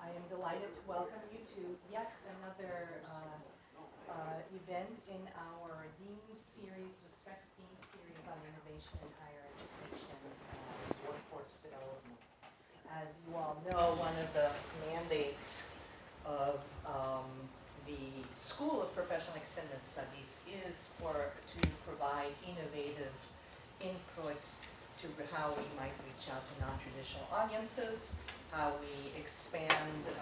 I am delighted to welcome you to yet another event in our Dean Series, Respects Dean Series on Innovation in Higher Education and Workforce Development. As you all know, one of the mandates of the School of Professional Extended Studies is to provide innovative input to how we might reach out to non-traditional audiences, how we expand the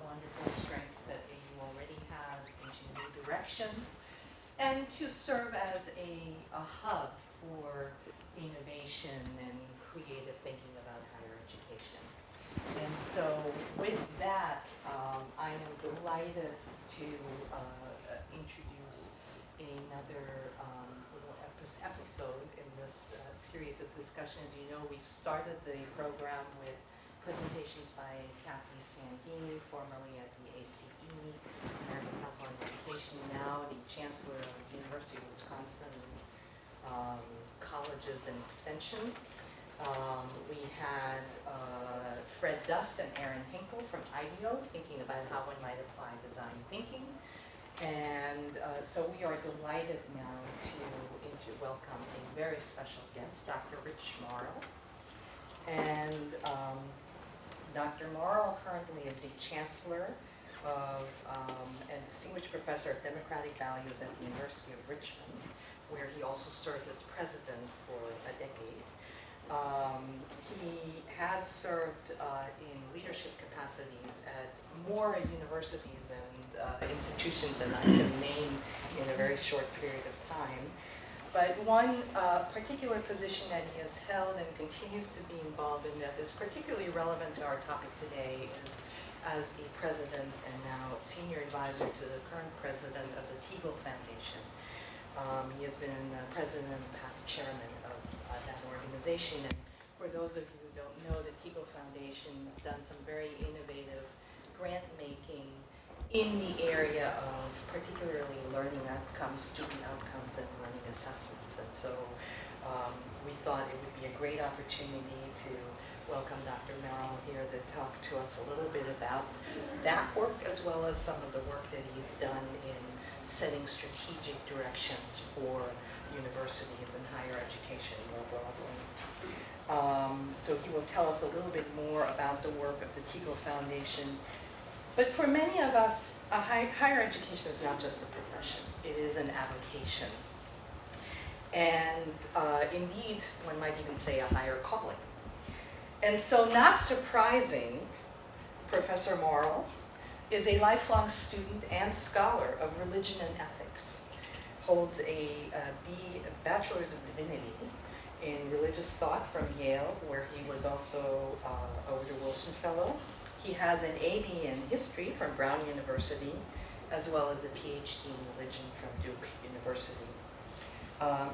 wonderful strengths that AU already has into new directions, and to serve as a hub for innovation and creative thinking about higher education. And so with that, I am delighted to introduce another little episode in this series of discussions. You know, we've started the program with presentations by Kathy Sandini, formerly at the ACE, American Council on Education, now the Chancellor of the University of Wisconsin Colleges and Extension. We had Fred Dust and Aaron Hinkle from IDEO thinking about how one might apply design thinking. And so we are delighted now to welcome a very special guest, Dr. Rich Morrill. And Dr. Morrill currently is the Chancellor of and Distinguished Professor of Democratic Values at the University of Richmond, where he also served as president for a decade. He has served in leadership capacities at more universities and institutions than I can name in a very short period of time. But one particular position that he has held and continues to be involved in that is particularly relevant to our topic today is as the president and now senior advisor to the current president of the Teagle Foundation. He has been president and past chairman of that organization. And for those of you who don't know, the Teagle Foundation has done some very innovative grant making in the area of particularly learning outcomes, student outcomes, and learning assessments. And so we thought it would be a great opportunity to welcome Dr. Morrill here to talk to us a little bit about that work, as well as some of the work that he's done in setting strategic directions for universities and higher education more broadly. So he will tell us a little bit more about the work of the Teagle Foundation. But for many of us, higher education is not just a profession, it is an avocation. And indeed, one might even say a higher calling. And so not surprising, Professor Morrill is a lifelong student and scholar of religion and ethics, holds a Bachelor's of Divinity in Religious Thought from Yale, where he was also a Woodrow Wilson Fellow. He has an AB in History from Brown University, as well as a PhD in Religion from Duke University.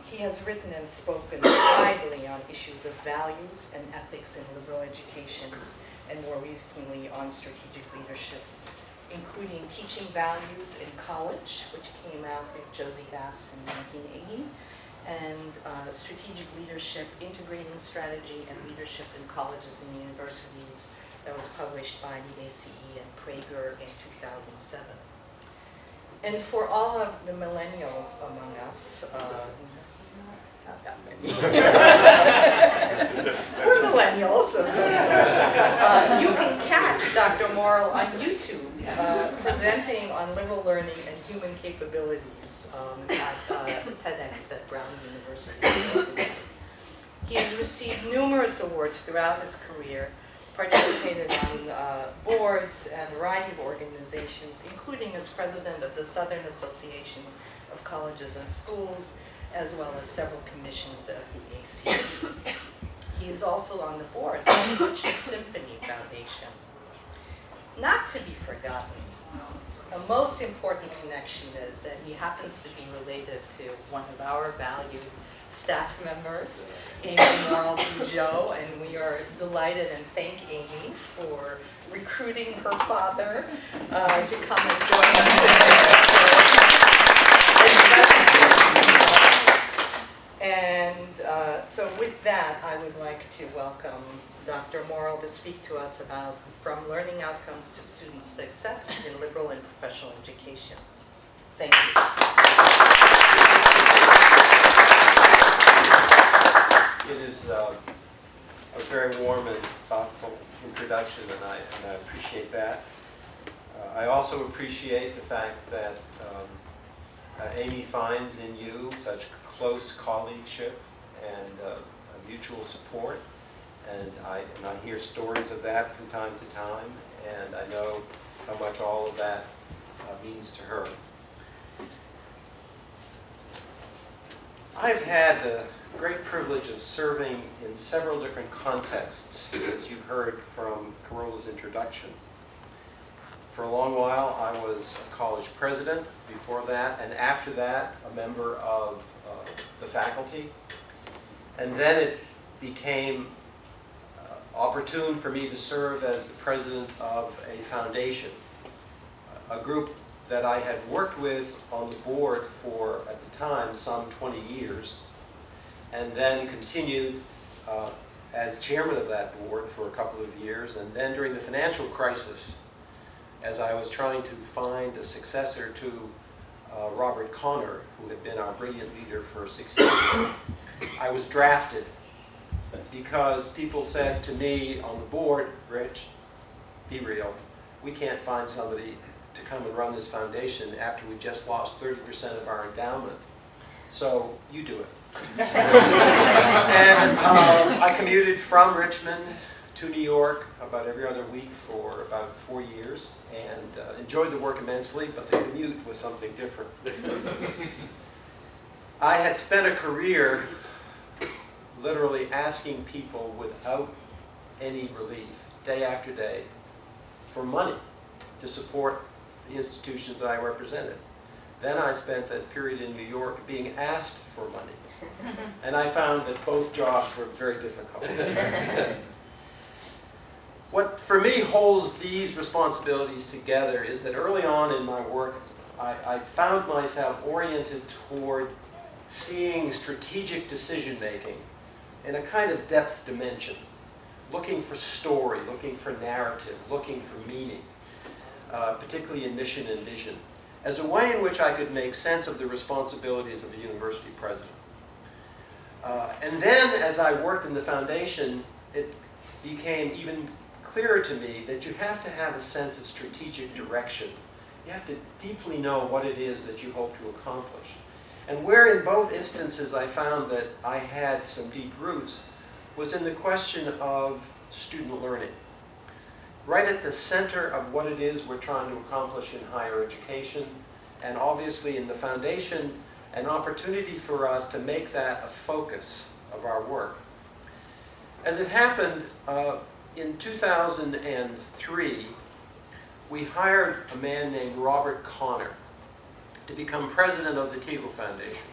He has written and spoken widely on issues of values and ethics in liberal education, and more recently on strategic leadership, including Teaching Values in College, which came out with Josie Bass in 1980, and Strategic Leadership, Integrating Strategy and Leadership in Colleges and Universities, that was published by the ACE and Prager in 2007. And for all of the millennials among us, not that many, we're millennials, so you can catch Dr. Morrill on YouTube presenting on liberal learning and human capabilities at TEDx that Brown University. He has received numerous awards throughout his career, participated on boards and a variety of organizations, including as president of the Southern Association of Colleges and Schools, as well as several commissions of the ACE. He is also on the board of the Richmond Symphony Foundation. Not to be forgotten, a most important connection is that he happens to be related to one of our valued staff members, Amy Morrill-Bugeaud, and we are delighted and thank Amy for recruiting her father to come and join us today. And And so with that, I would like to welcome Dr. Morrill to speak to us about From Learning Outcomes to Student Success in Liberal and Professional Educations. Thank you. It is a very warm and thoughtful introduction, and I appreciate that. I also appreciate the fact that Amy finds in you such close colleagueship and mutual support, and I hear stories of that from time to time, and I know how much all of that means to her. I've had the great privilege of serving in several different contexts, as you've heard from Carola's introduction. For a long while, I was a college president. Before that, and after that, a member of the faculty. And then it became opportune for me to serve as the president of a foundation, a group that I had worked with on the board for, at the time, some 20 years, and then continued as chairman of that board for a couple of years. And then during the financial crisis, as I was trying to find a successor to Robert Connor, who had been our brilliant leader for 6 years, I was drafted because people said to me on the board, "Rich, be real, we can't find somebody to come and run this foundation after we just lost 30% of our endowment. So you do it." And I commuted from Richmond to New York about every other week for about 4 years, and enjoyed the work immensely, but the commute was something different. I had spent a career literally asking people without any relief, day after day, for money to support the institutions that I represented. Then I spent that period in New York being asked for money. And I found that both jobs were very difficult. What for me holds these responsibilities together is that early on in my work, I found myself oriented toward seeing strategic decision making in a kind of depth dimension, looking for story, looking for narrative, looking for meaning, particularly in mission and vision, as a way in which I could make sense of the responsibilities of a university president. And then as I worked in the foundation, it became even clearer to me that you have to have a sense of strategic direction. You have to deeply know what it is that you hope to accomplish. And where in both instances I found that I had some deep roots was in the question of student learning. Right at the center of what it is we're trying to accomplish in higher education, and obviously in the foundation, an opportunity for us to make that a focus of our work. As it happened, in 2003, we hired a man named Robert Connor to become president of the Teagle Foundation.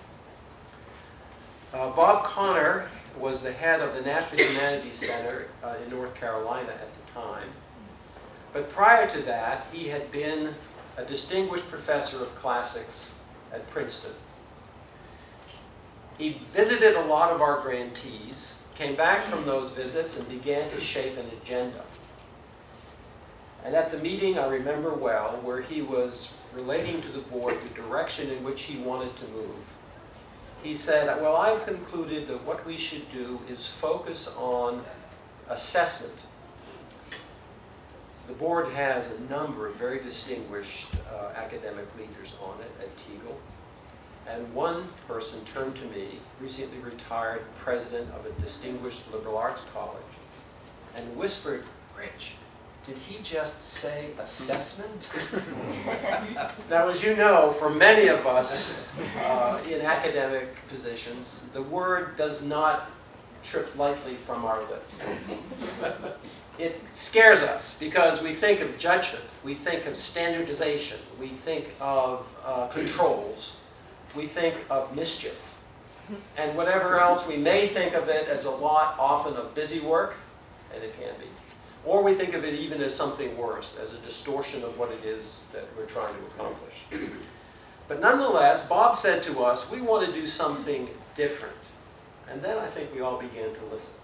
Bob Connor was the head of the National Humanities Center in North Carolina at the time. But prior to that, he had been a distinguished professor of classics at Princeton. He visited a lot of our grantees, came back from those visits, and began to shape an agenda. And at the meeting, I remember well, where he was relating to the board the direction in which he wanted to move, he said, "Well, I've concluded that what we should do is focus on assessment." The board has a number of very distinguished academic leaders on it at Teagle. And one person turned to me, recently retired president of a distinguished liberal arts college, and whispered, "Rich, did he just say assessment?" Now, as you know, for many of us in academic positions, the word does not trip lightly from our lips. It scares us because we think of judgment, we think of standardization, we think of controls, we think of mischief, and whatever else we may think of it as a lot often of busy work, and it can be. Or we think of it even as something worse, as a distortion of what it is that we're trying to accomplish. But nonetheless, Bob said to us, we want to do something different. And then I think we all began to listen.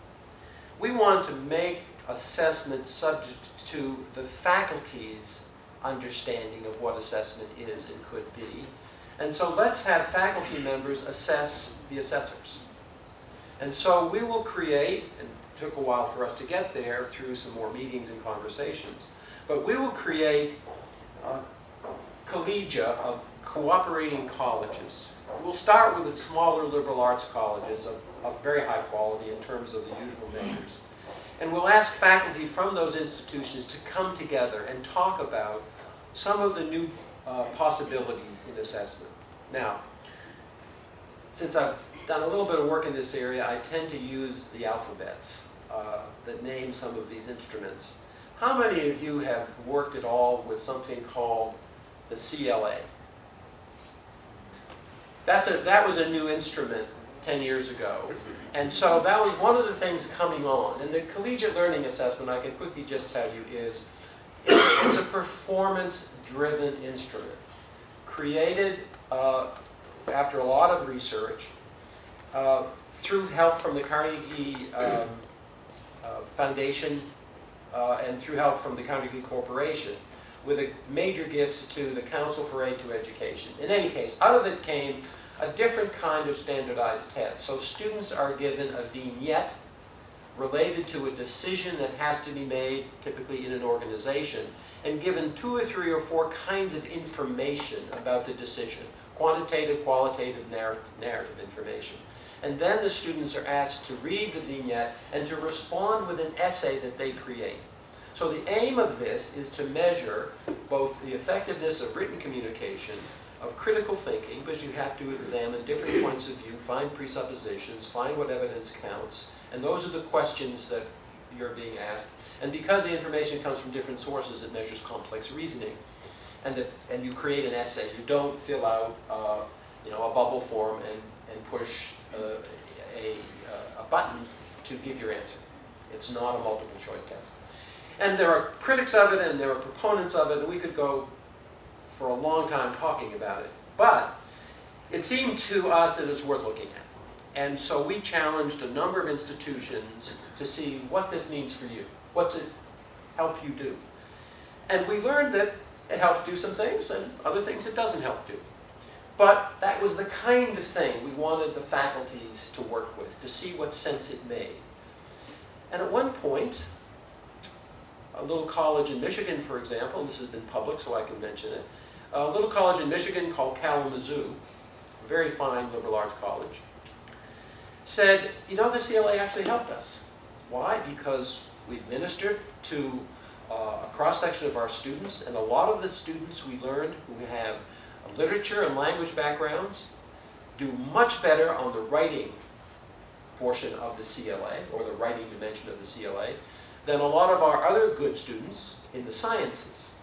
We want to make assessment subject to the faculty's understanding of what assessment is and could be. And so let's have faculty members assess the assessors. And so we will create, and it took a while for us to get there through some more meetings and conversations, but we will create a collegia of cooperating colleges. We'll start with the smaller liberal arts colleges of very high quality in terms of the usual measures. And we'll ask faculty from those institutions to come together and talk about some of the new possibilities in assessment. Now, since I've done a little bit of work in this area, I tend to use the alphabets that name some of these instruments. How many of you have worked at all with something called the CLA? That was a new instrument 10 years ago. And so that was one of the things coming on. And the collegiate learning assessment, I can quickly just tell you, is it's a performance-driven instrument created after a lot of research through help from the Carnegie Foundation and through help from the Carnegie Corporation, with a major gifts to the Council for Aid to Education. In any case, out of it came a different kind of standardized test. So students are given a vignette related to a decision that has to be made, typically in an organization, and given 2 or 3 or 4 kinds of information about the decision: quantitative, qualitative, narrative information. And then the students are asked to read the vignette and to respond with an essay that they create. So the aim of this is to measure both the effectiveness of written communication, of critical thinking, because you have to examine different points of view, find presuppositions, find what evidence counts, and those are the questions that you're being asked. And because the information comes from different sources, it measures complex reasoning. And you create an essay. You don't fill out a bubble form and push a button to give your answer. It's not a multiple choice test. And there are critics of it and there are proponents of it, and we could go for a long time talking about it. But it seemed to us that it's worth looking at. And so we challenged a number of institutions to see what this means for you. What's it help you do? And we learned that it helps do some things and other things it doesn't help do. But that was the kind of thing we wanted the faculties to work with, to see what sense it made. And at one point, a little college in Michigan, for example, this has been public so I can mention it, a little college in Michigan called Kalamazoo, a very fine liberal arts college, said, the CLA actually helped us. Why? Because we administered to a cross-section of our students, and a lot of the students we learned who have literature and language backgrounds do much better on the writing portion of the CLA, or the writing dimension of the CLA, than a lot of our other good students in the sciences.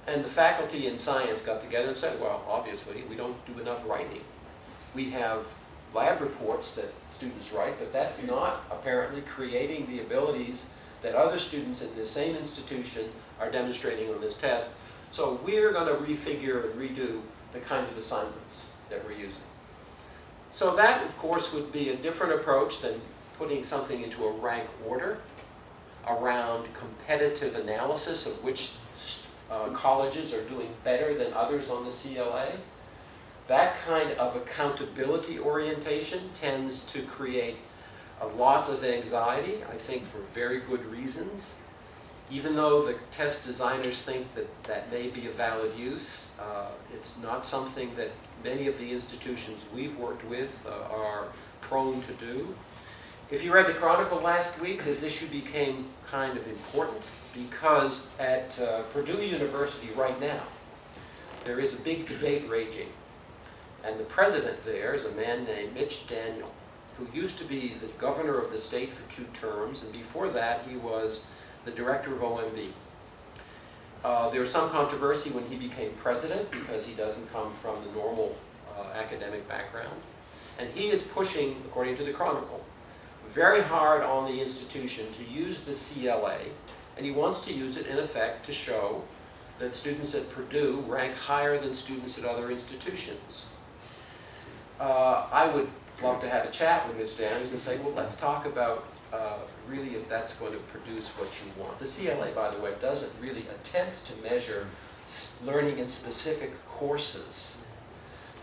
And the faculty in science got together and said, well, obviously, we don't do enough writing. We have lab reports that students write, but that's not apparently creating the abilities that other students in the same institution are demonstrating on this test. So we're going to refigure and redo the kinds of assignments that we're using. So that, of course, would be a different approach than putting something into a rank order around competitive analysis of which colleges are doing better than others on the CLA. That kind of accountability orientation tends to create lots of anxiety, I think for very good reasons. Even though the test designers think that that may be a valid use, it's not something that many of the institutions we've worked with are prone to do. If you read the Chronicle last week, this issue became kind of important because at Purdue University right now, there is a big debate raging. And the president there is a man named Mitch Daniel, who used to be the governor of the state for 2 terms, and before that he was the director of OMB. There was some controversy when he became president because he doesn't come from the normal academic background. And he is pushing, according to the Chronicle, very hard on the institution to use the CLA, and he wants to use it in effect to show that students at Purdue rank higher than students at other institutions. I would love to have a chat with Ms. Downs and say, well, let's talk about really if that's going to produce what you want. The CLA, by the way, doesn't really attempt to measure learning in specific courses.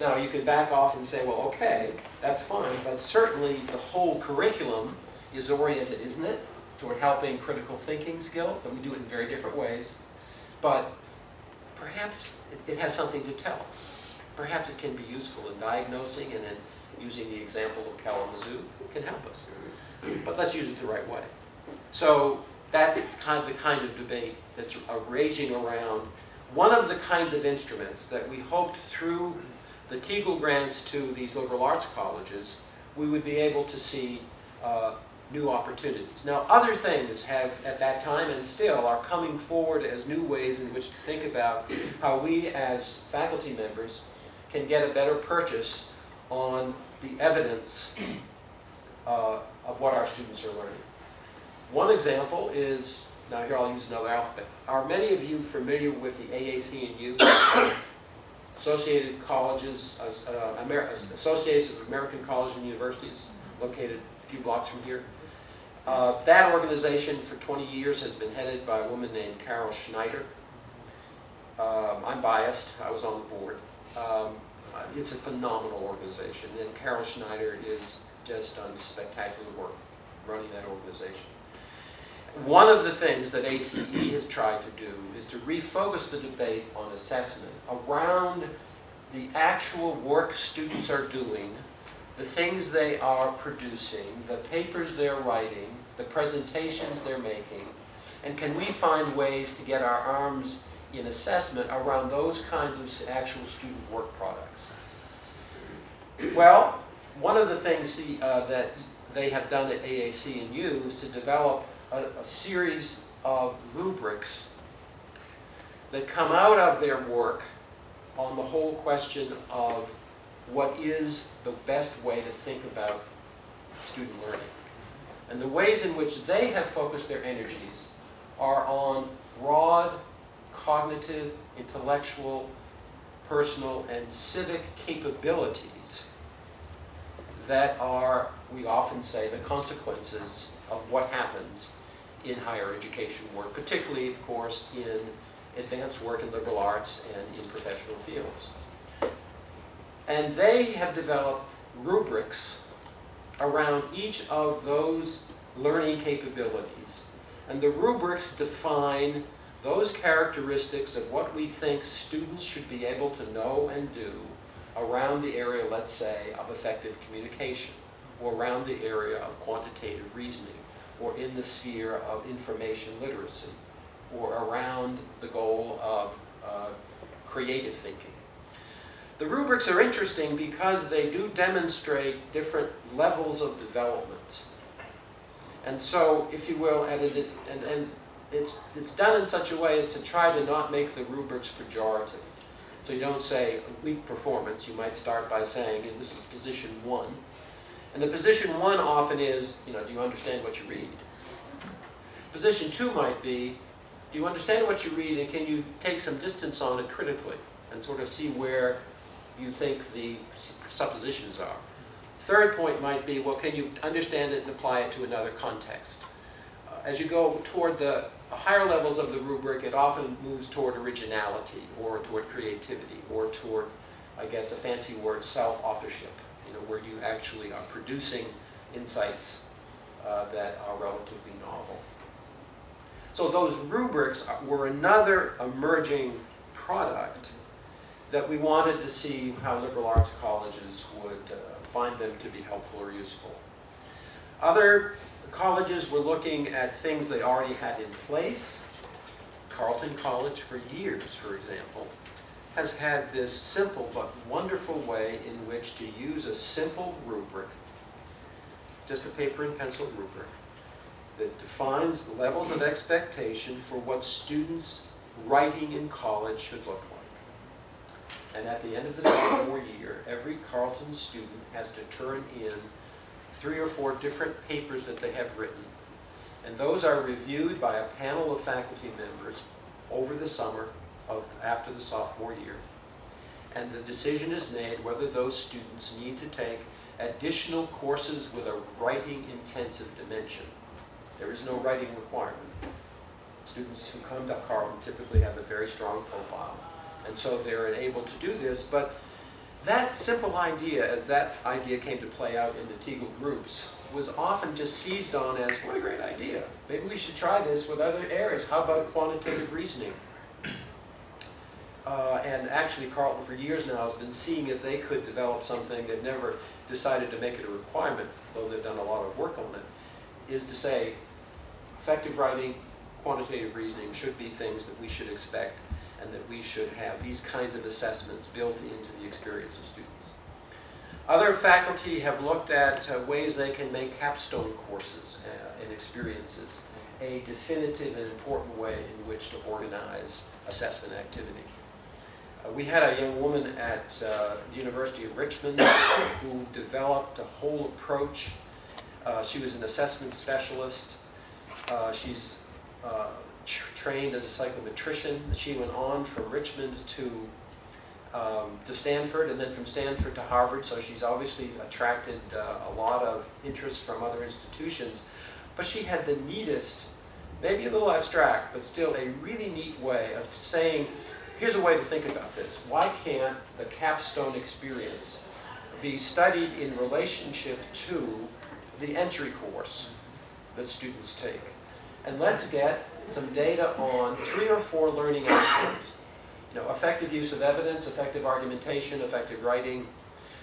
Now, you can back off and say, well, okay, that's fine, but certainly the whole curriculum is oriented, isn't it, toward helping critical thinking skills, and we do it in very different ways. But perhaps it has something to tell us. Perhaps it can be useful in diagnosing, and in using the example of Kalamazoo can help us. But let's use it the right way. So that's the kind of debate that's raging around. One of the kinds of instruments that we hoped through the Teagle grants to these liberal arts colleges, we would be able to see new opportunities. Now, other things have, at that time and still, are coming forward as new ways in which to think about how we as faculty members can get a better purchase on the evidence of what our students are learning. One example is, now here I'll use another alphabet. Are many of you familiar with the AAC&U? Associated Colleges, Association of American Colleges and Universities, located a few blocks from here. That organization for 20 years has been headed by a woman named Carol Schneider. I'm biased, I was on the board. It's a phenomenal organization, and Carol Schneider is just done spectacular work running that organization. One of the things that ACE has tried to do is to refocus the debate on assessment around the actual work students are doing, the things they are producing, the papers they're writing, the presentations they're making, and can we find ways to get our arms in assessment around those kinds of actual student work products. Well, one of the things that they have done at AAC&U is to develop a series of rubrics that come out of their work on the whole question of what is the best way to think about student learning. And the ways in which they have focused their energies are on broad cognitive, intellectual, personal, and civic capabilities that are, we often say, the consequences of what happens in higher education work, particularly, of course, in advanced work in liberal arts and in professional fields. And they have developed rubrics around each of those learning capabilities. And the rubrics define those characteristics of what we think students should be able to know and do around the area, let's say, of effective communication, or around the area of quantitative reasoning, or in the sphere of information literacy, or around the goal of creative thinking. The rubrics are interesting because they do demonstrate different levels of development. And so, if you will, it's done in such a way as to try to not make the rubrics pejorative. So you don't say weak performance, you might start by saying, and this is position 1. And the position 1 often is, do you understand what you read? Position 2 might be, do you understand what you read, and can you take some distance on it critically and sort of see where you think the suppositions are? Third point might be, well, can you understand it and apply it to another context? As you go toward the higher levels of the rubric, it often moves toward originality, or toward creativity, or toward, I guess, a fancy word, self-authorship, where you actually are producing insights that are relatively novel. So those rubrics were another emerging product that we wanted to see how liberal arts colleges would find them to be helpful or useful. Other colleges were looking at things they already had in place. Carleton College, for years, for example, has had this simple but wonderful way in which to use a simple rubric, just a paper and pencil rubric, that defines levels of expectation for what students writing in college should look like. And at the end of the sophomore year, every Carleton student has to turn in 3 or 4 different papers that they have written. And those are reviewed by a panel of faculty members over the summer after the sophomore year. And the decision is made whether those students need to take additional courses with a writing-intensive dimension. There is no writing requirement. Students who come to Carleton typically have a very strong profile, and so they're able to do this. But that simple idea, as that idea came to play out in the Teagle groups, was often just seized on as, what a great idea. Maybe we should try this with other areas. How about quantitative reasoning? And actually, Carleton for years now has been seeing if they could develop something. They've never decided to make it a requirement, though they've done a lot of work on it, is to say effective writing, quantitative reasoning should be things that we should expect, and that we should have these kinds of assessments built into the experience of students. Other faculty have looked at ways they can make capstone courses and experiences a definitive and important way in which to organize assessment activity. We had a young woman at the University of Richmond who developed a whole approach. She was an assessment specialist. She's trained as a psychometrician. She went on from Richmond to Stanford, and then from Stanford to Harvard, so she's obviously attracted a lot of interest from other institutions. But she had the neatest, maybe a little abstract, but still a really neat way of saying, here's a way to think about this. Why can't the capstone experience be studied in relationship to the entry course that students take? And let's get some data on 3 or 4 learning outcomes. Effective use of evidence, effective argumentation, effective writing.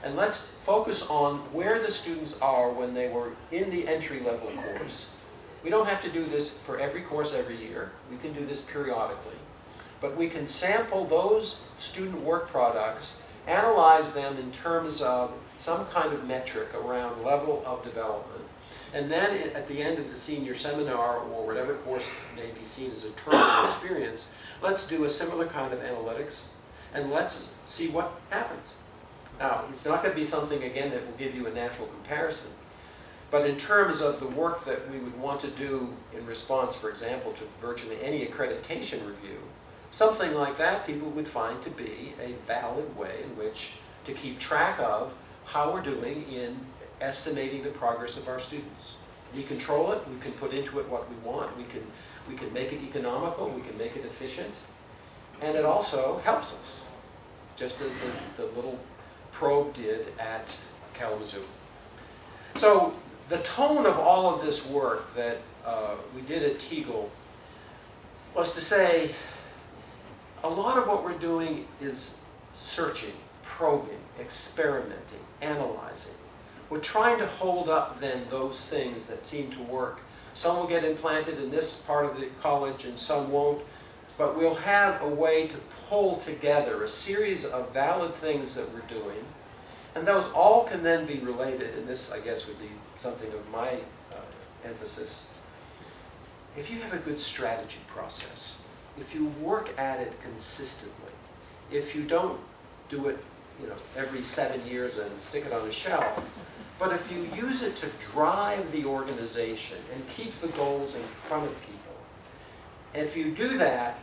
And let's focus on where the students are when they were in the entry-level course. We don't have to do this for every course every year. We can do this periodically. But we can sample those student work products, analyze them in terms of some kind of metric around level of development. And then at the end of the senior seminar, or whatever course may be seen as a terminal experience, let's do a similar kind of analytics, and let's see what happens. Now, it's not going to be something, again, that will give you a natural comparison. But in terms of the work that we would want to do in response, for example, to virtually any accreditation review, something like that people would find to be a valid way in which to keep track of how we're doing in estimating the progress of our students. We control it, we can put into it what we want, we can make it economical, we can make it efficient, and it also helps us, just as the little probe did at Kalamazoo. So the tone of all of this work that we did at Teagle was to say, a lot of what we're doing is searching, probing, experimenting, analyzing. We're trying to hold up then those things that seem to work. Some will get implanted in this part of the college and some won't, but we'll have a way to pull together a series of valid things that we're doing, and those all can then be related, and this I guess would be something of my emphasis. If you have a good strategy process, if you work at it consistently, if you don't do it every 7 years and stick it on a shelf, but if you use it to drive the organization and keep the goals in front of people, if you do that,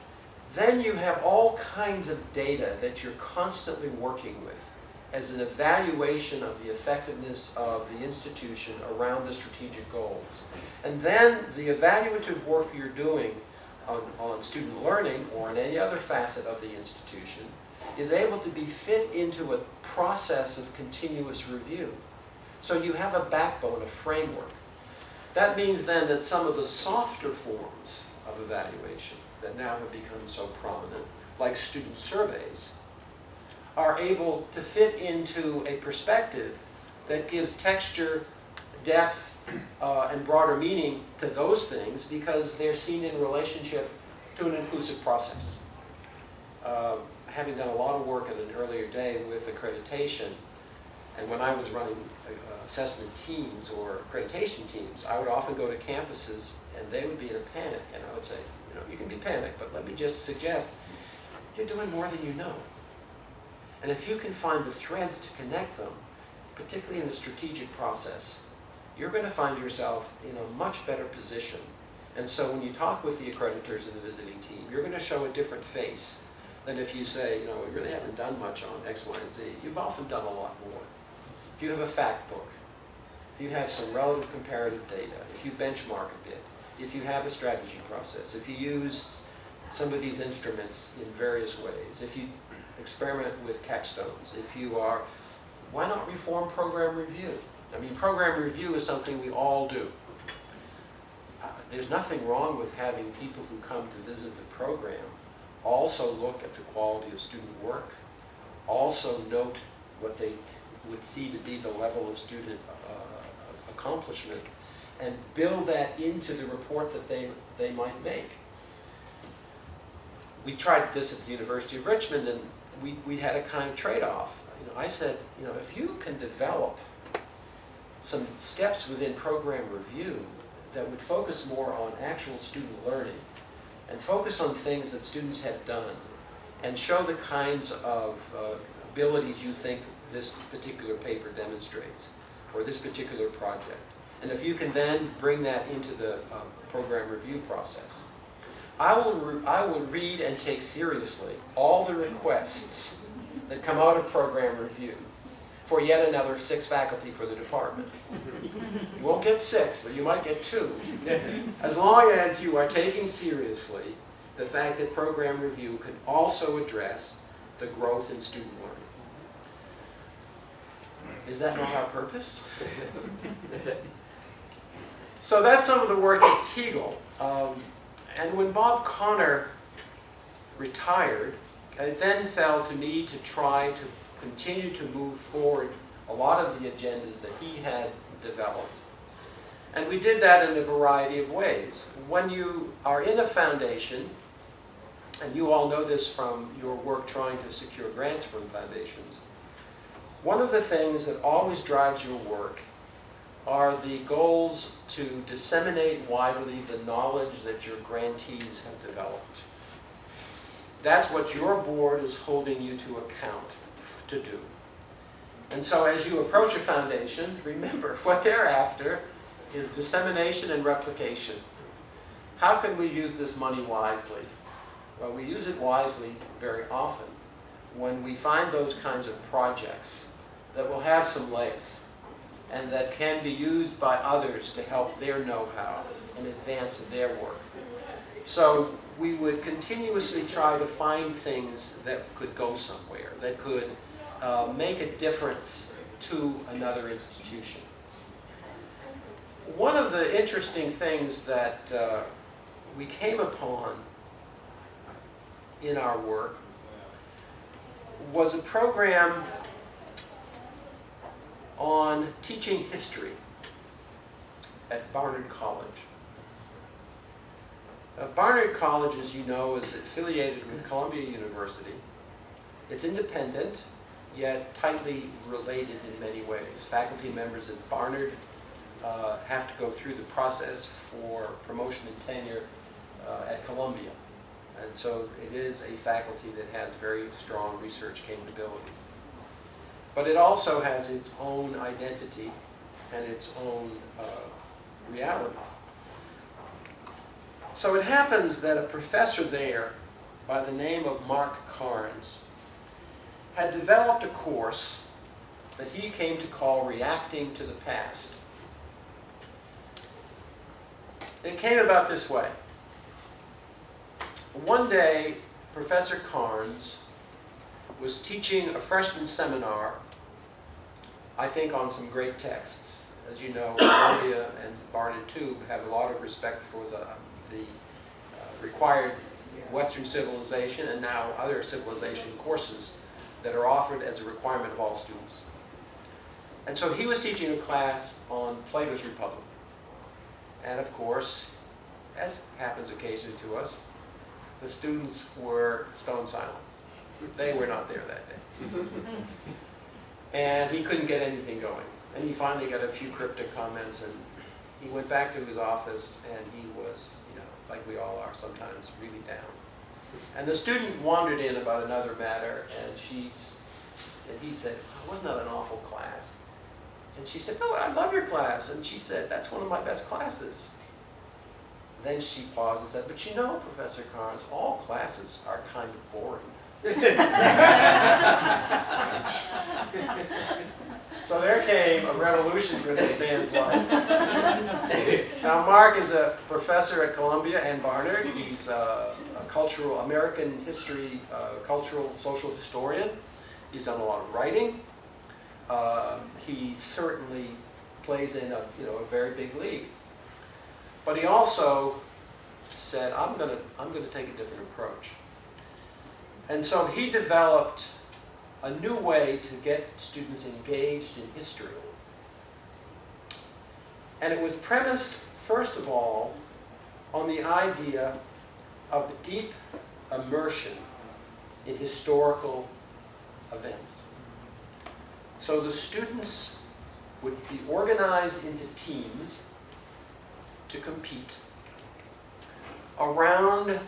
then you have all kinds of data that you're constantly working with as an evaluation of the effectiveness of the institution around the strategic goals. And then the evaluative work you're doing on student learning or in any other facet of the institution is able to be fit into a process of continuous review. So you have a backbone, a framework. That means then that some of the softer forms of evaluation that now have become so prominent, like student surveys, are able to fit into a perspective that gives texture, depth, and broader meaning to those things because they're seen in relationship to an inclusive process. Having done a lot of work in an earlier day with accreditation, and when I was running assessment teams or accreditation teams, I would often go to campuses and they would be in a panic, and I would say, you can be panicked, but let me just suggest, you're doing more than you know. And if you can find the threads to connect them, particularly in the strategic process, you're going to find yourself in a much better position. And so when you talk with the accreditors and the visiting team, you're going to show a different face than if you say, we really haven't done much on X, Y, and Z. You've often done a lot more. if you have a fact book, if you have some relative comparative data, if you benchmark a bit, if you have a strategy process, if you use some of these instruments in various ways, if you experiment with capstones, if you are, why not reform program review? I mean, program review is something we all do. There's nothing wrong with having people who come to visit the program also look at the quality of student work, also note what they would see to be the level of student accomplishment, and build that into the report that they might make. We tried this at the University of Richmond, and we had a kind of trade-off. You know, I said, you know, if you can develop some steps within program review that would focus more on actual student learning and focus on things that students have done and show the kinds of abilities you think this particular paper demonstrates or this particular project. And if you can then bring that into the program review process, I will read and take seriously all the requests that come out of program review for yet another 6 faculty for the department. You won't get 6, but you might get 2. As long as you are taking seriously the fact that program review can also address the growth in student learning. Is that not our purpose? So that's some of the work at Teagle. And when Bob Connor retired, it then fell to me to try to continue to move forward a lot of the agendas that he had developed. And we did that in a variety of ways. When you are in a foundation, and you all know this from your work trying to secure grants from foundations, one of the things that always drives your work are the goals to disseminate widely the knowledge that your grantees have developed. That's what your board is holding you to account to do. And so as you approach a foundation, remember what they're after is dissemination and replication. How can we use this money wisely? Well, we use it wisely very often when we find those kinds of projects that will have some legs and that can be used by others to help their know-how and advance their work. So we would continuously try to find things that could go somewhere, that could make a difference to another institution. One of the interesting things that we came upon in our work was a program on teaching history at Barnard College. Barnard College, as you know, is affiliated with Columbia University. It's independent, yet tightly related in many ways. Faculty members at Barnard have to go through the process for promotion and tenure at Columbia. And so it is a faculty that has very strong research capabilities. But it also has its own identity and its own realities. So it happens that a professor there by the name of Mark Carnes had developed a course that he came to call Reacting to the Past. It came about this way. One day, Professor Carnes was teaching a freshman seminar, I think on some great texts. As you know, Columbia and Barnard too have a lot of respect for the required Western civilization and now other civilization courses that are offered as a requirement of all students. And so he was teaching a class on Plato's Republic. And of course, as happens occasionally to us, the students were stone silent. They were not there that day. And he couldn't get anything going. And he finally got a few cryptic comments, and he went back to his office, and he was, you know, like we all are sometimes, really down. And the student wandered in about another matter, and he said, oh, wasn't that an awful class? And she said, no, I love your class. And she said, that's one of my best classes. Then she paused and said, but you know, Professor Carnes, all classes are kind of boring. So there came a revolution for this man's life. Now, Mark is a professor at Columbia and Barnard. He's a cultural, American history, cultural, social historian. He's done a lot of writing. He certainly plays in a very big league. But he also said, I'm going to take a different approach. And so he developed a new way to get students engaged in history. And it was premised, first of all, on the idea of deep immersion in historical events. So the students would be organized into teams to compete around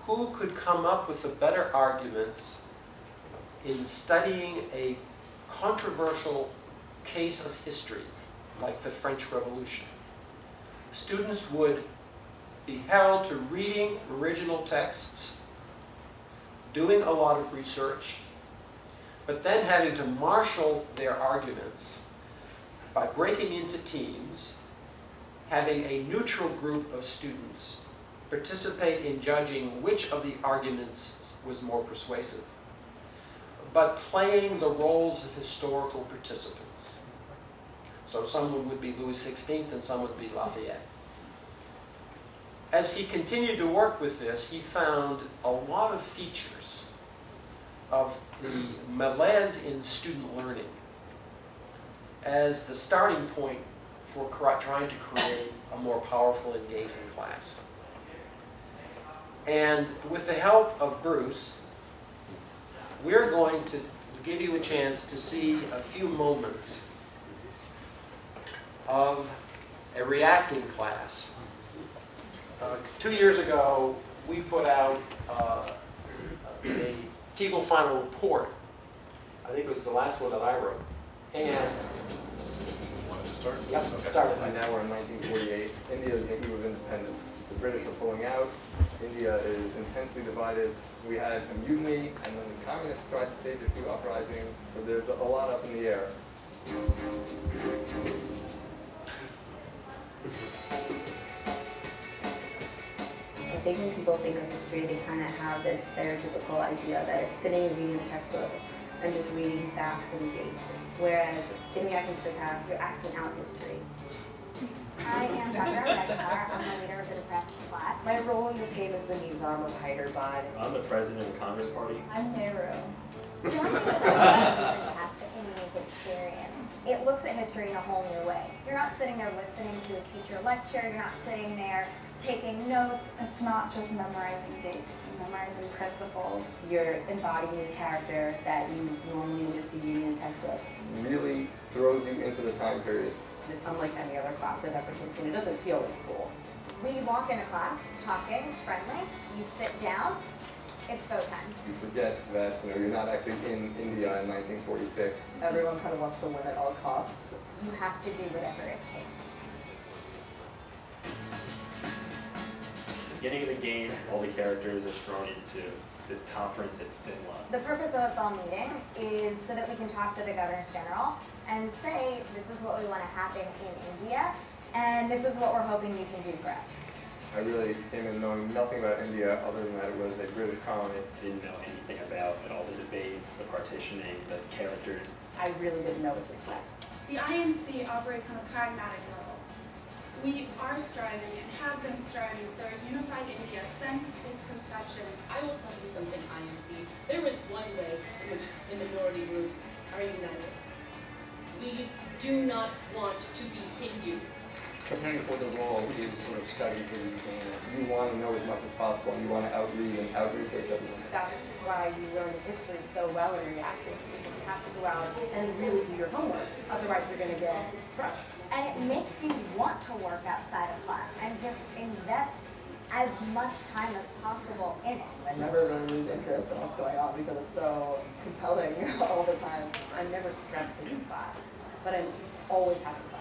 who could come up with the better arguments in studying a controversial case of history, like the French Revolution. Students would be held to reading original texts, doing a lot of research, but then having to marshal their arguments by breaking into teams, having a neutral group of students participate in judging which of the arguments was more persuasive, but playing the roles of historical participants. So someone would be Louis XVI and someone would be Lafayette. As he continued to work with this, he found a lot of features of the malaise in student learning as the starting point for trying to create a more powerful, engaging class. And with the help of Bruce, we're going to give you a chance to see a few moments of a reacting class. 2 years ago, we put out a TEFL final report. I think it was the last one that I wrote. And Want to start? Yep, Okay. start it. And now we're in 1948. India is on the eve of independence. The British are pulling out. India is intensely divided. We had a mutiny, and then the communists tried to stage a few uprisings. So there's a lot up in the air. I think when people think of history, they kind of have this stereotypical idea that it's sitting and reading a textbook and just reading facts and dates. Whereas in Reacting to the Past, you're acting out history. I am Dr. Medgar. I'm the leader of the depressed class. My role in this game is the Nizam of Hyderabad. I'm the president of the Congress Party. I'm Nehru. Joining the class is a fantastic and unique experience. It looks at history in a whole new way. You're not sitting there listening to a teacher lecture. You're not sitting there taking notes. It's not just memorizing dates and memorizing principles. You're embodying this character that you normally would just be reading in a textbook. Really throws you into the time period. It's unlike any other class I've ever taken. It doesn't feel like school. We walk into class talking, friendly. You sit down. It's go time. You forget that you're not actually in India in 1946. Everyone kind of wants to win at all costs. You have to do whatever it takes. Beginning of the game, all the characters are thrown into this conference at Simla. The purpose of us all meeting is so that we can talk to the Governors General and say, this is what we want to happen in India, and this is what we're hoping you can do for us. I really came in knowing nothing about India other than that it was a British colony. Didn't know anything about it, all the debates, the partitioning, the characters. I really didn't know what to expect. The INC operates on a pragmatic level. We are striving and have been striving for a unified India since its conception. I will tell you something, INC. There is one way in which the minority groups are united. We do not want to be Hindu. Preparing for the role is sort of study for the exam. You want to know as much as possible. You want to outread and out-research everyone. That's why you learn history so well in reacting, because you have to go out and really do your homework. Otherwise, you're going to get crushed. And it makes you want to work outside of class and just invest as much time as possible in it. I never really lose interest in what's going on because it's so compelling all the time. I'm never stressed in this class, but I'm always having fun.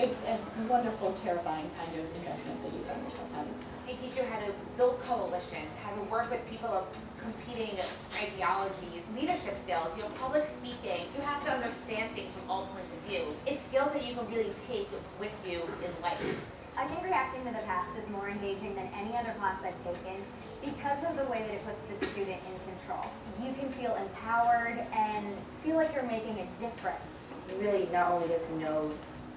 it's a wonderful, terrifying kind of investment that you find yourself having. They teach you how to build coalitions, how to work with people of competing ideologies, leadership skills, public speaking. You have to understand things from all points of view. It's skills that you can really take with you in life. I think reacting to the past is more engaging than any other class I've taken because of the way that it puts the student in control. You can feel empowered and feel like you're making a difference. You really not only get to know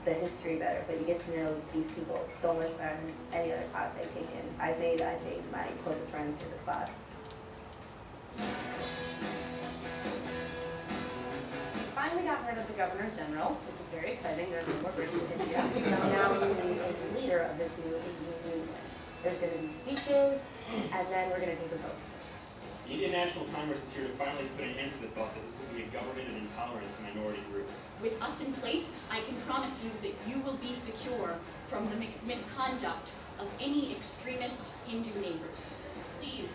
the history better, but you get to know these people so much better than any other class I've taken. I've made, I think, my closest friends through this class. We finally got rid of the Governors General, which is very exciting. There's no more British in India. So now we need a leader of this new Indian movement. There's going to be speeches, and then we're going to take a vote. The Indian National Congress is here to finally put an end to the thought that this will be a government of intolerance to minority groups. With us in place, I can promise you that you will be secure from the misconduct of any extremist Hindu neighbors. Please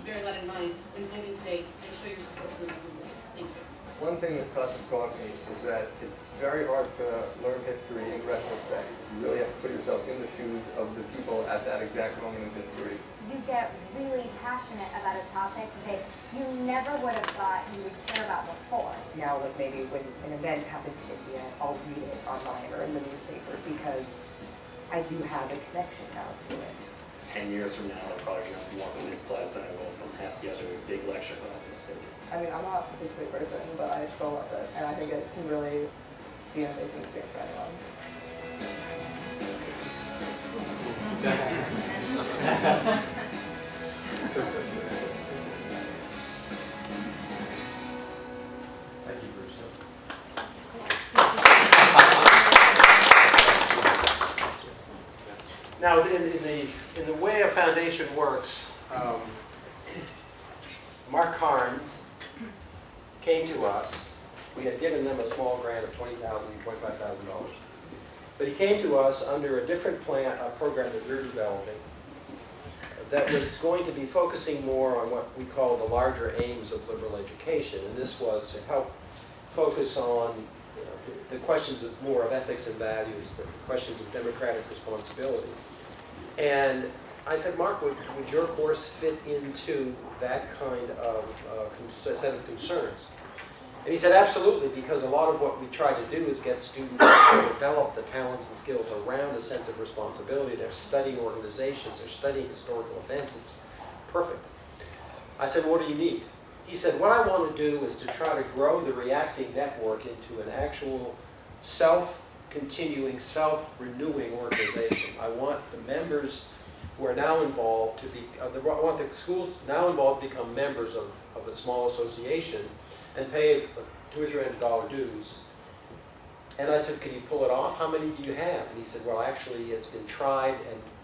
bear that in mind when voting today and show your support for the movement. Thank you. One thing this class has taught me is that it's very hard to learn history in retrospect. You really have to put yourself in the shoes of the people at that exact moment in history. You get really passionate about a topic that you never would have thought you would care about before. Now, like maybe when an event happens in India, I'll read it online or in the newspaper because I do have a connection now to it. 10 years from now, I'm probably going to be more from this class than I will from half the other big lecture classes. I mean, I'm not a history person, but I still love it, and I think it can really be an amazing experience for anyone. Thank you, Bruce. Now, in the way a foundation works, Mark Carnes came to us. We had given them a small grant of $20,000, $25,000. But he came to us under a different plan, a program that we're developing that was going to be focusing more on what we call the larger aims of liberal education. And this was to help focus on the questions of more of ethics and values, the questions of democratic responsibility. And I said, Mark, would your course fit into that kind of set of concerns? And he said, absolutely, because a lot of what we try to do is get students to develop the talents and skills around a sense of responsibility. They're studying organizations, they're studying historical events. It's perfect. I said, well, what do you need? He said, what I want to do is to try to grow the reacting network into an actual self-continuing, self-renewing organization. I want the members who are now involved to be, I want the schools now involved to become members of a small association and pay $200 or $300 dues. And I said, can you pull it off? How many do you have? And he said, well, actually, it's been tried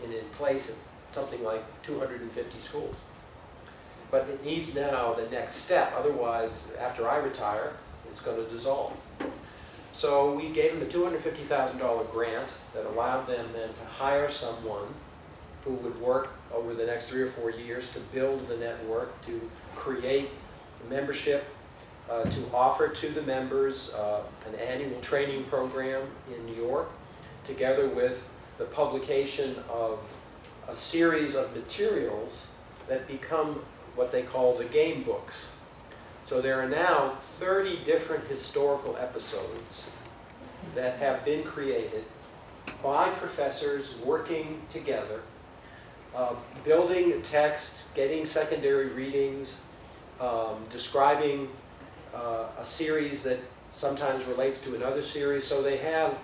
and in place at something like 250 schools. But it needs now the next step. Otherwise, after I retire, it's going to dissolve. So we gave them a $250,000 grant that allowed them then to hire someone who would work over the next 3 or 4 years to build the network, to create membership, to offer to the members an annual training program in New York, together with the publication of a series of materials that become what they call the game books. So there are now 30 different historical episodes that have been created by professors working together, building texts, getting secondary readings, describing a series that sometimes relates to another series. So they have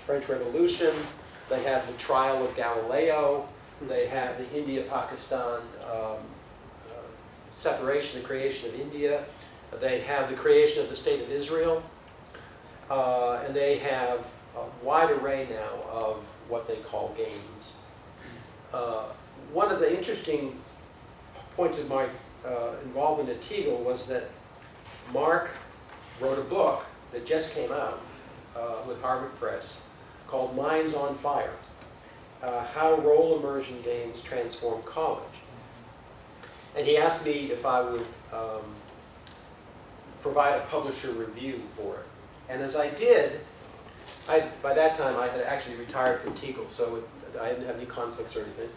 French Revolution, they have the trial of Galileo, they have the India-Pakistan separation, the creation of India, they have the creation of the State of Israel, and they have a wide array now of what they call games. One of the interesting points of my involvement at Teagle was that Mark wrote a book that just came out with Harvard Press called Minds on Fire, How Role Immersion Games Transform College. And he asked me if I would provide a publisher review for it. And as I did, by that time, I had actually retired from TEGL, so I didn't have any conflicts or anything.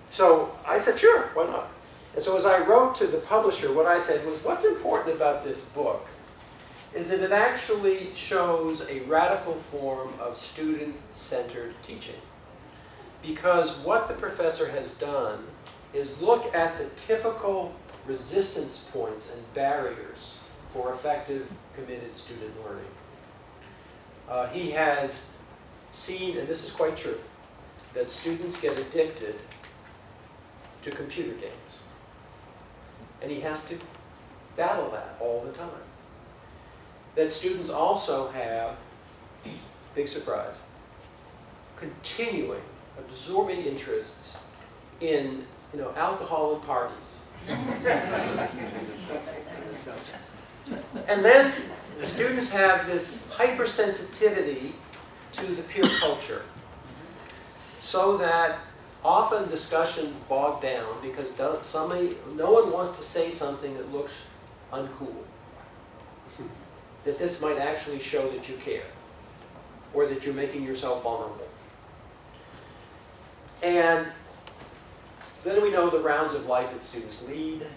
So I said, sure, why not? And so as I wrote to the publisher, what I said was, what's important about this book is that it actually shows a radical form of student-centered teaching. Because what the professor has done is look at the typical resistance points and barriers for effective, committed student learning. He has seen, and this is quite true, that students get addicted to computer games. And he has to battle that all the time. That students also have, big surprise, continuing, absorbing interests in, alcohol and parties. And then the students have this hypersensitivity to the peer culture, so that often discussions bog down because no one wants to say something that looks uncool. That this might actually show that you care, or that you're making yourself vulnerable. And then we know the rounds of life that students lead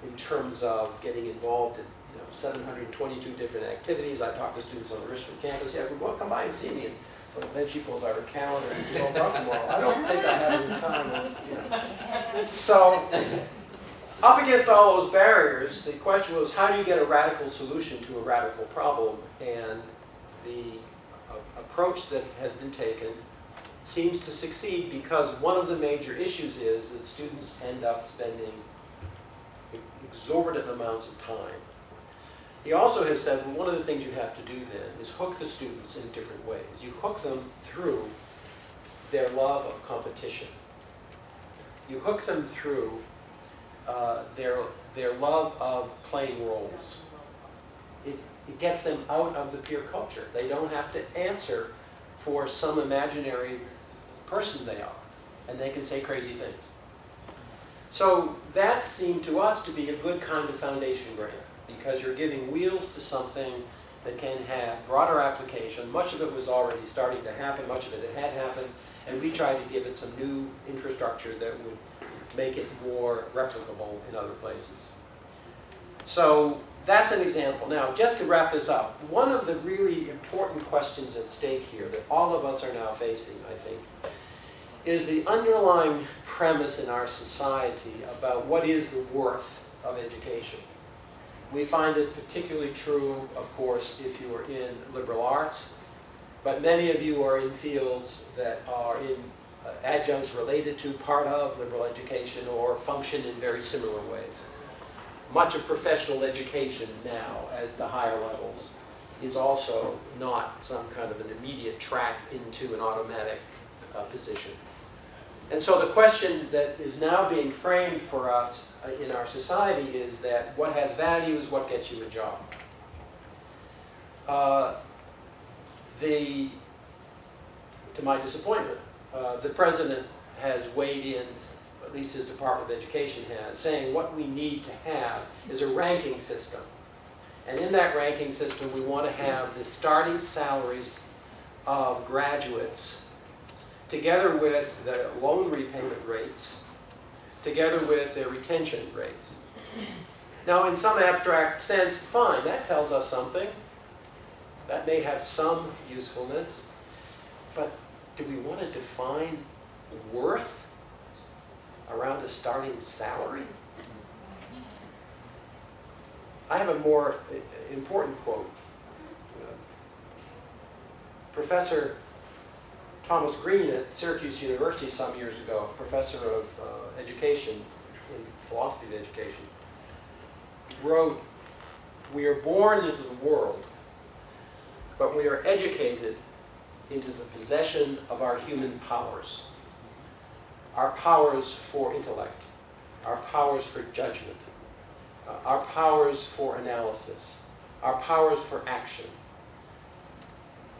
in terms of getting involved in 722 different activities. I talk to students on the Richmond campus, well, come by and see me. And so then she pulls out her calendar and says, well, tomorrow. I don't think I have any time. So, up against all those barriers, the question was, how do you get a radical solution to a radical problem? And the approach that has been taken seems to succeed because one of the major issues is that students end up spending exorbitant amounts of time. He also has said, well, one of the things you have to do then is hook the students in different ways. You hook them through their love of competition. You hook them through their love of playing roles. It gets them out of the peer culture. They don't have to answer for some imaginary person they are, and they can say crazy things. So that seemed to us to be a good kind of foundation grant, because you're giving wheels to something that can have broader application. Much of it was already starting to happen, much of it had happened, and we tried to give it some new infrastructure that would make it more replicable in other places. So that's an example. Now, just to wrap this up, one of the really important questions at stake here that all of us are now facing, I think, is the underlying premise in our society about what is the worth of education. We find this particularly true, of course, if you are in liberal arts, but many of you are in fields that are in adjuncts related to part of liberal education or function in very similar ways. Much of professional education now at the higher levels is also not some kind of an immediate track into an automatic position. And so the question that is now being framed for us in our society is that what has value is what gets you a job. To my disappointment, the president has weighed in, at least his Department of Education has, saying what we need to have is a ranking system. And in that ranking system, we want to have the starting salaries of graduates together with the loan repayment rates, together with their retention rates. Now, in some abstract sense, fine, that tells us something. That may have some usefulness, but do we want to define worth around a starting salary? I have a more important quote. Professor Thomas Green at Syracuse University some years ago, professor of education in philosophy of education, wrote, "We are born into the world, but we are educated into the possession of our human powers. Our powers for intellect, our powers for judgment, our powers for analysis, our powers for action,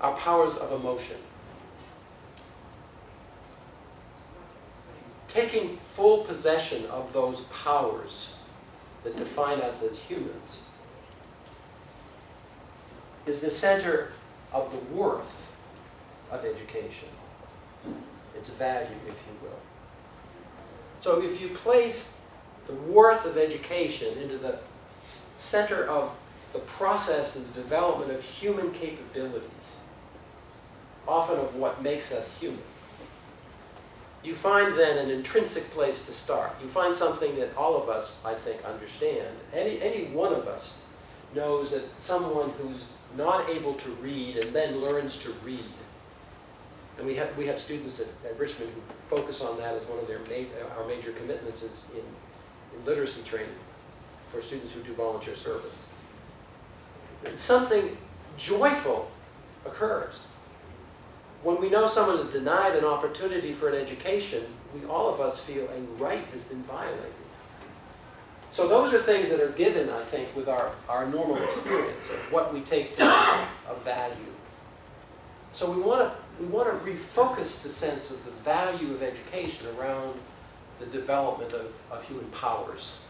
our powers of emotion." Taking full possession of those powers that define us as humans is the center of the worth of education. Its value, if you will. So if you place the worth of education into the center of the process and the development of human capabilities, often of what makes us human, you find then an intrinsic place to start. You find something that all of us, I think, understand. Any one of us knows that someone who's not able to read and then learns to read, and we have students at Richmond who focus on that as one of our major commitments is in literacy training for students who do volunteer service. Something joyful occurs. When we know someone is denied an opportunity for an education, all of us feel a right has been violated. So those are things that are given, I think, with our normal experience of what we take to be of value. So we want to refocus the sense of the value of education around the development of human powers.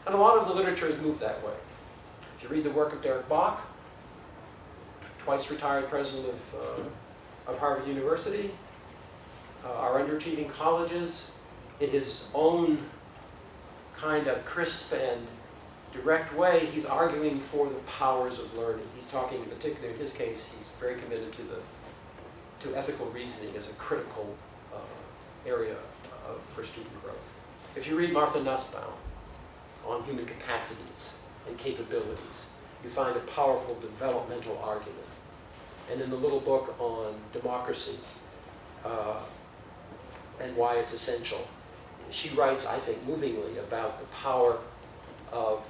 And a lot of the literature has moved that way. If you read the work of Derek Bach, twice retired president of Harvard University, our underachieving colleges, in his own kind of crisp and direct way, he's arguing for the powers of learning. He's talking, in particular, in his case, he's very committed to ethical reasoning as a critical area for student growth. If you read Martha Nussbaum on human capacities and capabilities, you find a powerful developmental argument. And in the little book on democracy and why it's essential, she writes, I think, movingly about the power of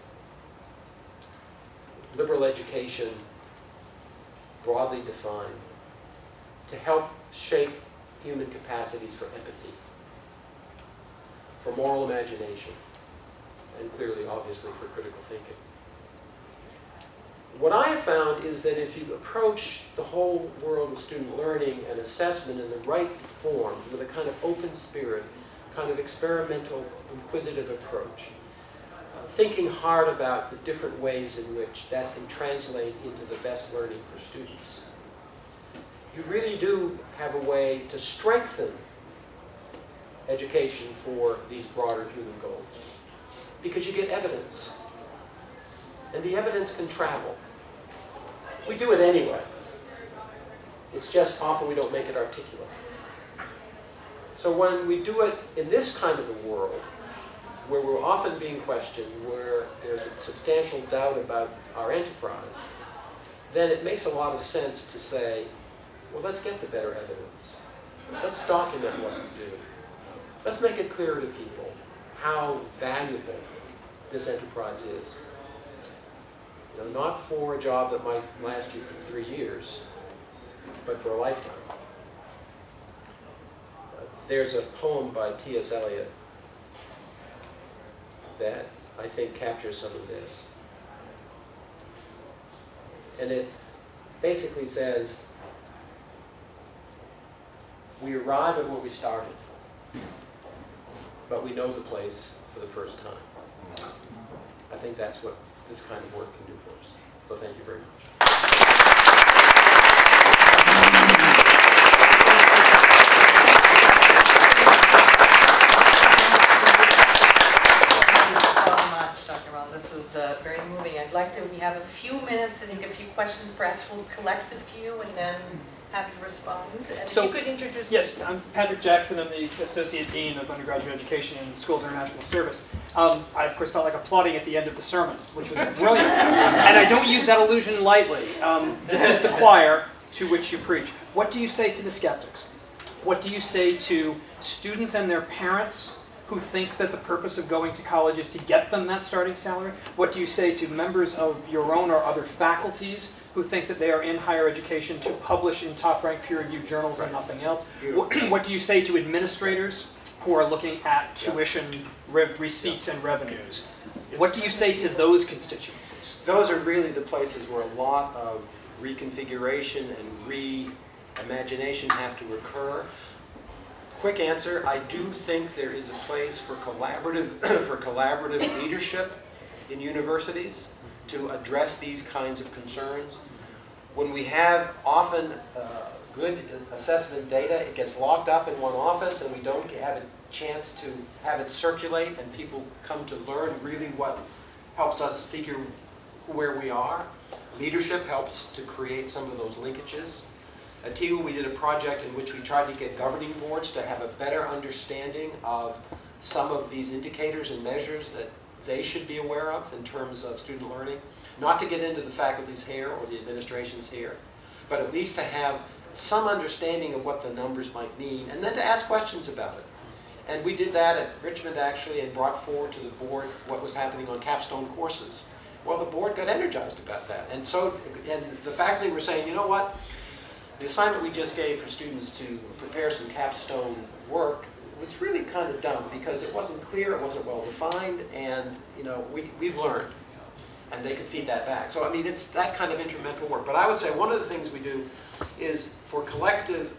liberal education, broadly defined, to help shape human capacities for empathy, for moral imagination, and clearly, obviously, for critical thinking. What I have found is that if you approach the whole world of student learning and assessment in the right form, with a kind of open spirit, kind of experimental, inquisitive approach, thinking hard about the different ways in which that can translate into the best learning for students, you really do have a way to strengthen education for these broader human goals. Because you get evidence. And the evidence can travel. We do it anyway. It's just often we don't make it articulate. So when we do it in this kind of a world, where we're often being questioned, where there's a substantial doubt about our enterprise, then it makes a lot of sense to say, well, let's get the better evidence. Let's document what we do. Let's make it clear to people how valuable this enterprise is. You know, not for a job that might last you for 3 years, but for a lifetime. There's a poem by T.S. Eliot that I think captures some of this. And it basically says, we arrive at where we started, but we know the place for the first time. I think that's what this kind of work can do for us. So thank you very much. This was very moving. I'd like to, we have a few minutes, I think a few questions, perhaps we'll collect a few and then have you respond. And So, if you could introduce Yes, I'm Patrick Jackson. I'm the Associate Dean of Undergraduate Education in the School of International Service. I, of course, felt like applauding at the end of the sermon, which was brilliant. And I don't use that allusion lightly. This is the choir to which you preach. What do you say to the skeptics? What do you say to students and their parents who think that the purpose of going to college is to get them that starting salary? What do you say to members of your own or other faculties who think that they are in higher education to publish in top-ranked peer-reviewed journals and nothing else? What do you say to administrators who are looking at tuition receipts and revenues? What do you say to those constituencies? Those are really the places where a lot of reconfiguration and reimagination have to occur. Quick answer, I do think there is a place for collaborative leadership in universities to address these kinds of concerns. when we have often good assessment data, it gets locked up in one office and we don't have a chance to have it circulate and people come to learn really what helps us figure where we are. Leadership helps to create some of those linkages. At TU, we did a project in which we tried to get governing boards to have a better understanding of some of these indicators and measures that they should be aware of in terms of student learning. Not to get into the faculty's hair or the administration's hair, but at least to have some understanding of what the numbers might mean, and then to ask questions about it. And we did that at Richmond, actually, and brought forward to the board what was happening on capstone courses. Well, the board got energized about that. And the faculty were saying, you know what? The assignment we just gave for students to prepare some capstone work was really kind of dumb because it wasn't clear, it wasn't well defined, and we've learned. And they could feed that back. So I mean, it's that kind of instrumental work. But I would say one of the things we do is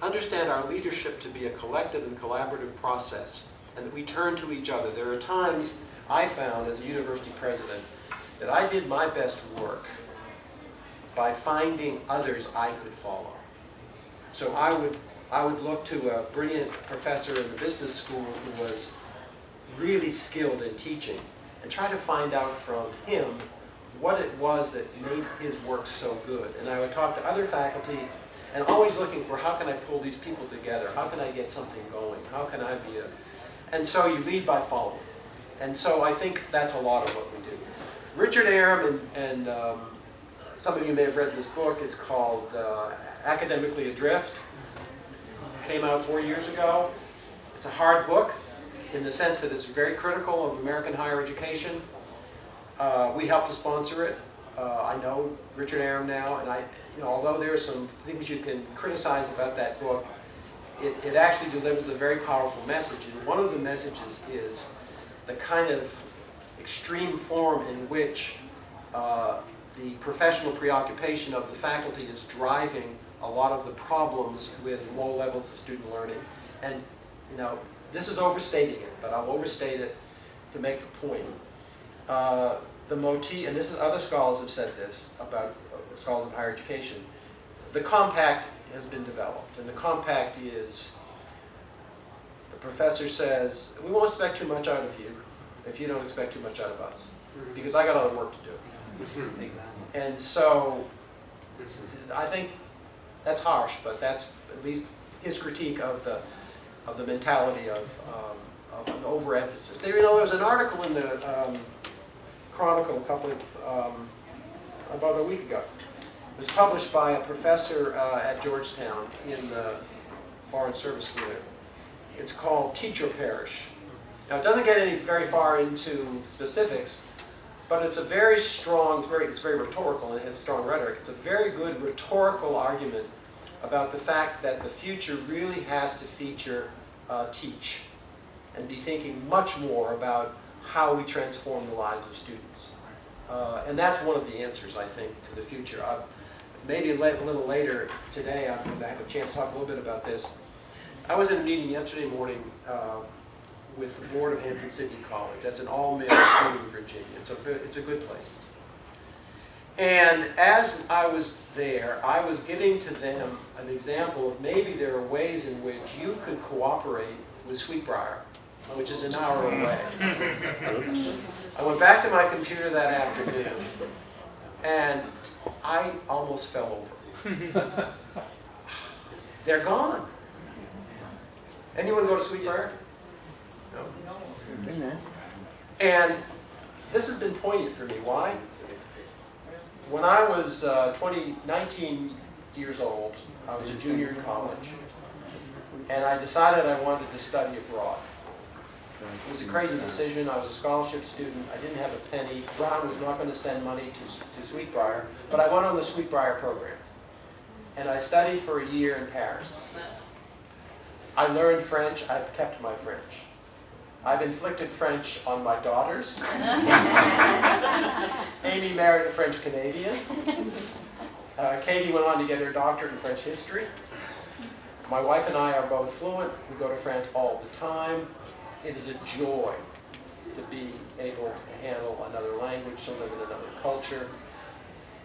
understand our leadership to be a collective and collaborative process, and that we turn to each other. There are times I found as a university president that I did my best work by finding others I could follow. So I would look to a brilliant professor in the business school who was really skilled in teaching and try to find out from him what it was that made his work so good. And I would talk to other faculty and always looking for how can I pull these people together? How can I get something going? How can I be and so you lead by following. And so I think that's a lot of what we do. Richard Arum and some of you may have read this book. It's called Academically Adrift. Came out 4 years ago. It's a hard book in the sense that it's very critical of American higher education. We helped to sponsor it. I know Richard Arum now, and although there are some things you can criticize about that book, it actually delivers a very powerful message. And one of the messages is the kind of extreme form in which the professional preoccupation of the faculty is driving a lot of the problems with low levels of student learning. And this is overstating it, but I'll overstate it to make the point. The motif, and this is other scholars have said this about scholars of higher education, the compact has been developed, and the compact is the professor says, we won't expect too much out of you if you don't expect too much out of us, because I got other work to do. And so I think that's harsh, but that's at least his critique of the mentality of an overemphasis. There was an article in the Chronicle about a week ago. It was published by a professor at Georgetown in the Foreign Service unit. It's called Teach or Perish. Now it doesn't get very far into specifics, but it's a very strong, it's very rhetorical and it has strong rhetoric. It's a very good rhetorical argument about the fact that the future really has to feature teach and be thinking much more about how we transform the lives of students. And that's one of the answers, I think, to the future. Maybe a little later today, I'm going to have a chance to talk a little bit about this. I was in a meeting yesterday morning with the board of Hampton City College. That's an all-male school in Virginia. It's a good place. And as I was there, I was giving to them an example of maybe there are ways in which you could cooperate with Sweetbriar, which is an hour away. I went back to my computer that afternoon, and I almost fell over. They're gone. Anyone go to Sweetbriar? No? And this has been poignant for me. Why? When I was 19 years old, I was a junior in college, and I decided I wanted to study abroad. It was a crazy decision. I was a scholarship student. I didn't have a penny. Brown was not going to send money to Sweetbriar, but I went on the Sweetbriar program. And I studied for a year in Paris. I learned French. I've kept my French. I've inflicted French on my daughters. Amy married a French Canadian. Katie went on to get her doctorate in French history. My wife and I are both fluent. We go to France all the time. It is a joy to be able to handle another language, to live in another culture.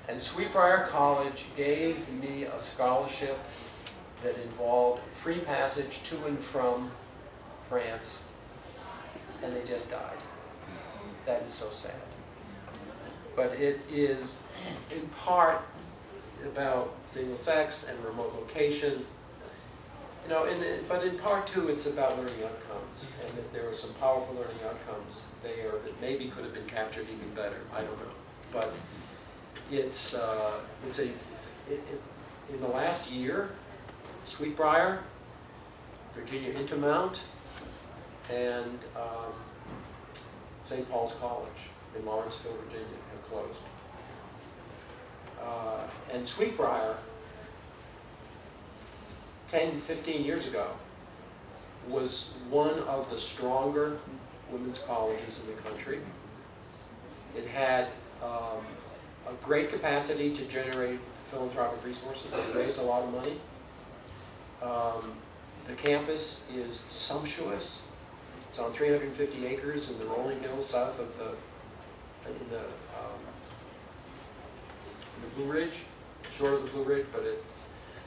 And Sweetbriar College gave me a scholarship that involved free passage to and from France, and they just died. That is so sad. But it is in part about single sex and remote location, you know, but in part too it's about learning outcomes, and that there were some powerful learning outcomes there that maybe could have been captured even better. I don't know, but it's in the last year, Sweetbriar, Virginia Intermount, and St. Paul's College in Lawrenceville, Virginia, have closed. And Sweetbriar, 10, 15 years ago, was one of the stronger women's colleges in the country. It had a great capacity to generate philanthropic resources. It raised a lot of money. The campus is sumptuous. It's on 350 acres in the rolling hills south of in the Blue Ridge, short of the Blue Ridge, but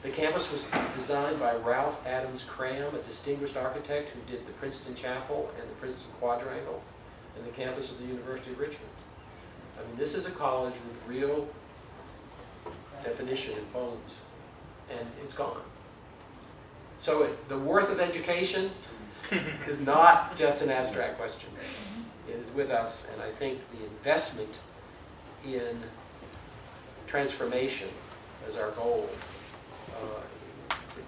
the campus was designed by Ralph Adams Cram, a distinguished architect who did the Princeton Chapel and the Princeton Quadrangle, and the campus of the University of Richmond. I mean, this is a college with real definition and bones, and it's gone. So the worth of education is not just an abstract question. It is with us, and I think the investment in transformation as our goal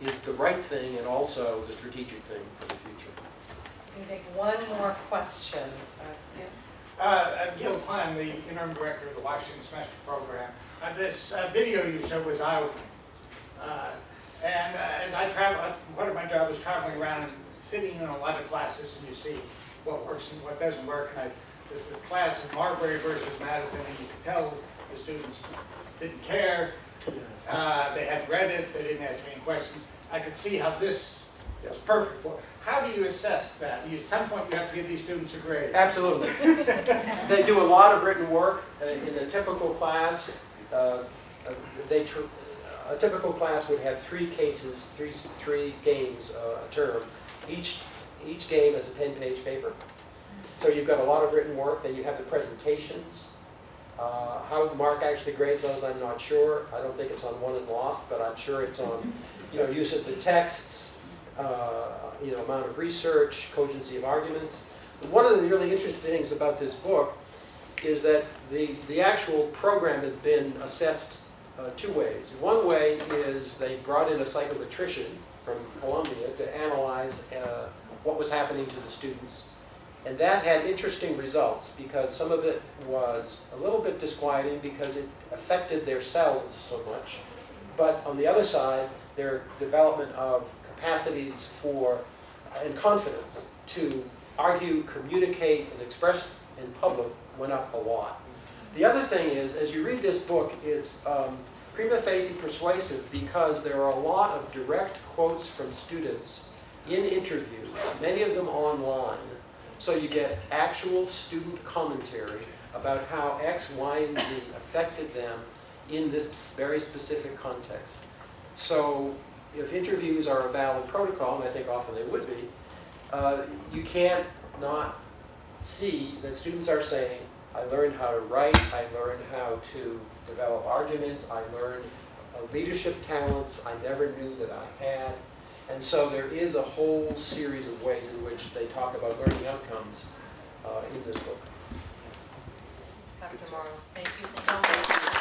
is the right thing and also the strategic thing for the future. We can take one more question. I'm Gil Klein, the interim director of the Washington Semester Program. This video you showed was eye-opening. And as I travel, part of my job is traveling around and sitting in a lot of classes, and you see what works and what doesn't work. And there's this class in Marbury versus Madison, and you could tell the students didn't care. They had read it. They didn't ask any questions. I could see how this was perfect for it. How do you assess that? At some point, you have to give these students a grade. Absolutely. They do a lot of written work. In a typical class, a typical class would have 3 cases, three games a term. Each game is a 10-page paper. So you've got a lot of written work. Then you have the presentations. How Mark actually grades those, I'm not sure. I don't think it's on won and lost, but I'm sure it's on, use of the texts, amount of research, cogency of arguments. One of the really interesting things about this book is that the actual program has been assessed 2 ways. One way is they brought in a psychometrician from Columbia to analyze what was happening to the students. And that had interesting results because some of it was a little bit disquieting because it affected their selves so much. But on the other side, their development of capacities and confidence to argue, communicate, and express in public went up a lot. The other thing is, as you read this book, it's prima facie persuasive because there are a lot of direct quotes from students in interviews, many of them online. So you get actual student commentary about how X, Y, and Z affected them in this very specific context. So if interviews are a valid protocol, and I think often they would be, you can't not see that students are saying, I learned how to write, I learned how to develop arguments, I learned leadership talents I never knew that I had. And so there is a whole series of ways in which they talk about learning outcomes in this book. Dr. Morrow, thank you so much.